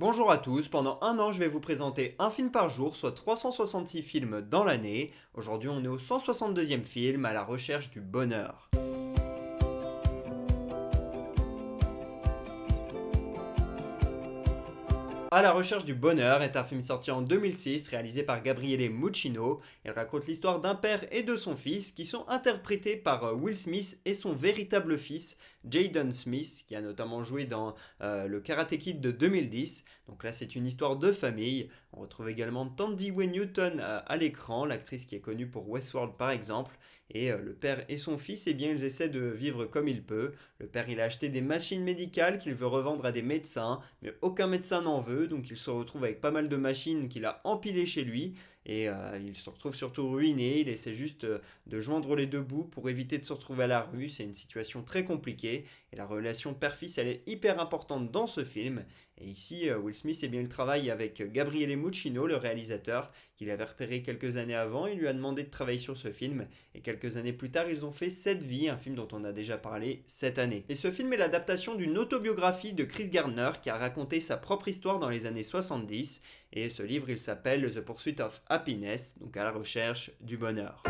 Bonjour à tous, pendant un an je vais vous présenter un film par jour, soit 366 films dans l'année. Aujourd'hui on est au 162e film, à la recherche du bonheur. À la recherche du bonheur est un film sorti en 2006, réalisé par Gabriele Muccino. Il raconte l'histoire d'un père et de son fils qui sont interprétés par Will Smith et son véritable fils, Jaden Smith, qui a notamment joué dans le Karate Kid de 2010. Donc là c'est une histoire de famille. On retrouve également Tandy Way Newton à l'écran, l'actrice qui est connue pour Westworld par exemple. Et le père et son fils, eh bien, ils essaient de vivre comme il peut. Le père, il a acheté des machines médicales qu'il veut revendre à des médecins, mais aucun médecin n'en veut, donc il se retrouve avec pas mal de machines qu'il a empilées chez lui, et il se retrouve surtout ruiné. Il essaie juste de joindre les deux bouts pour éviter de se retrouver à la rue. C'est une situation très compliquée, et la relation père-fils, elle est hyper importante dans ce film. Et ici, Will Smith, eh bien, il travaille avec Gabriele Muccino, le réalisateur, qu'il avait repéré quelques années avant. Il lui a demandé de travailler sur ce film, et quelques années plus tard, ils ont fait Cette vie, un film dont on a déjà parlé cette année. Et ce film est l'adaptation d'une autobiographie de Chris Gardner qui a raconté sa propre histoire dans les années 70. Et ce livre, il s'appelle The Pursuit of Happiness, donc à la recherche du bonheur.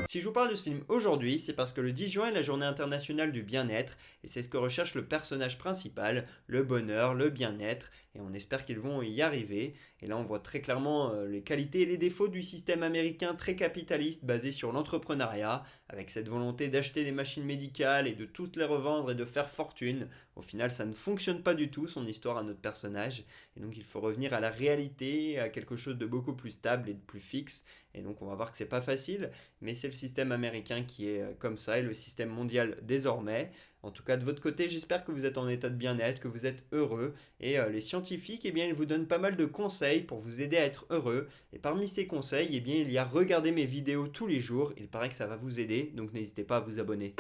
Si je vous parle de ce film aujourd'hui, c'est parce que le 10 juin est la journée internationale du bien-être, et c'est ce que recherche le personnage principal, le bonheur, le bien-être, et on espère qu'ils vont y arriver. Et là on voit très clairement les qualités et les défauts du système américain très capitaliste basé sur l'entrepreneuriat, avec cette volonté d'acheter des machines médicales et de toutes les revendre et de faire fortune. Au final ça ne fonctionne pas du tout son histoire à notre personnage, et donc il faut revenir à la réalité, à quelque chose de beaucoup plus stable et de plus fixe, et donc on va voir que c'est pas facile, mais c'est le système américain qui est comme ça et le système mondial désormais. En tout cas, de votre côté, j'espère que vous êtes en état de bien-être, que vous êtes heureux. Et les scientifiques, eh bien, ils vous donnent pas mal de conseils pour vous aider à être heureux. Et parmi ces conseils, eh bien, il y a regarder mes vidéos tous les jours. Il paraît que ça va vous aider, donc n'hésitez pas à vous abonner.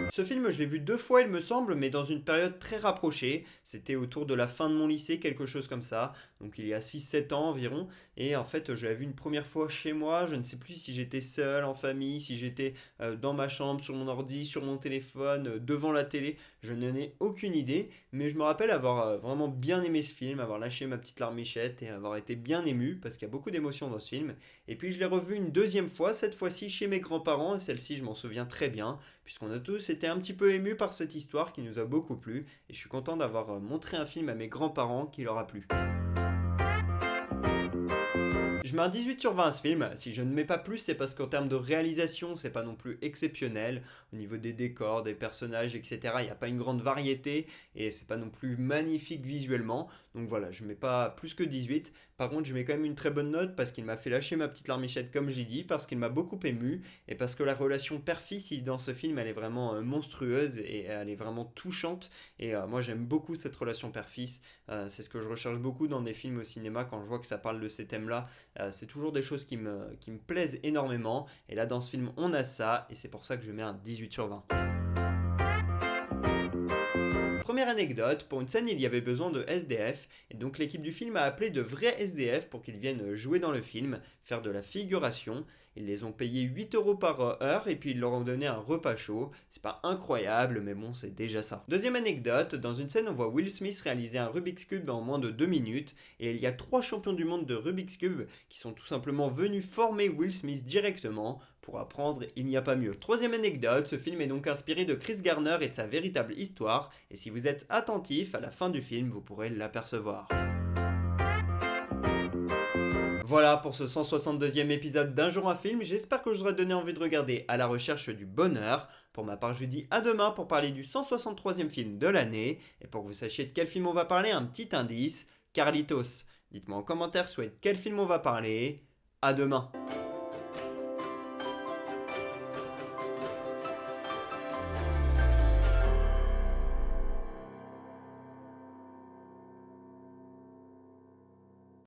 Ce film, je l'ai vu deux fois, il me semble, mais dans une période très rapprochée. C'était autour de la fin de mon lycée, quelque chose comme ça. Donc il y a 6 7 ans environ. Et en fait, je l'avais vu une première fois chez moi. Je ne sais plus si j'étais seul, en famille, si j'étais dans ma chambre, sur mon ordi, sur mon téléphone, devant la télé. Je n'en ai aucune idée. Mais je me rappelle avoir vraiment bien aimé ce film, avoir lâché ma petite larmichette et avoir été bien ému, parce qu'il y a beaucoup d'émotions dans ce film. Et puis je l'ai revu une deuxième fois, cette fois-ci chez mes grands-parents. Et celle-ci, je m'en souviens très bien, puisqu'on a tous été un petit peu émus par cette histoire qui nous a beaucoup plu, et je suis content d'avoir montré un film à mes grands-parents qui leur a plu. Je mets un 18 sur 20 à ce film. Si je ne mets pas plus, c'est parce qu'en termes de réalisation, c'est pas non plus exceptionnel. Au niveau des décors, des personnages, etc., il n'y a pas une grande variété et c'est pas non plus magnifique visuellement. Donc voilà, je mets pas plus que 18. Par contre, je mets quand même une très bonne note parce qu'il m'a fait lâcher ma petite larmichette, comme j'ai dit, parce qu'il m'a beaucoup ému et parce que la relation père-fils dans ce film, elle est vraiment monstrueuse et elle est vraiment touchante. Et moi, j'aime beaucoup cette relation père-fils. C'est ce que je recherche beaucoup dans des films au cinéma quand je vois que ça parle de ces thèmes-là. C'est toujours des choses qui me plaisent énormément. Et là, dans ce film, on a ça. Et c'est pour ça que je mets un 18 sur 20. Première anecdote, pour une scène il y avait besoin de SDF, et donc l'équipe du film a appelé de vrais SDF pour qu'ils viennent jouer dans le film, faire de la figuration. Ils les ont payés 8 € par heure et puis ils leur ont donné un repas chaud. C'est pas incroyable, mais bon, c'est déjà ça. Deuxième anecdote, dans une scène on voit Will Smith réaliser un Rubik's Cube en moins de 2 minutes, et il y a 3 champions du monde de Rubik's Cube qui sont tout simplement venus former Will Smith directement. Pour apprendre, il n'y a pas mieux. Troisième anecdote, ce film est donc inspiré de Chris Gardner et de sa véritable histoire, et si vous êtes attentif, à la fin du film, vous pourrez l'apercevoir. Voilà pour ce 162e épisode d'Un jour un film, j'espère que je vous aurai donné envie de regarder À la recherche du bonheur. Pour ma part, je vous dis à demain pour parler du 163e film de l'année, et pour que vous sachiez de quel film on va parler, un petit indice, Carlitos. Dites-moi en commentaire soit de quel film on va parler. À demain.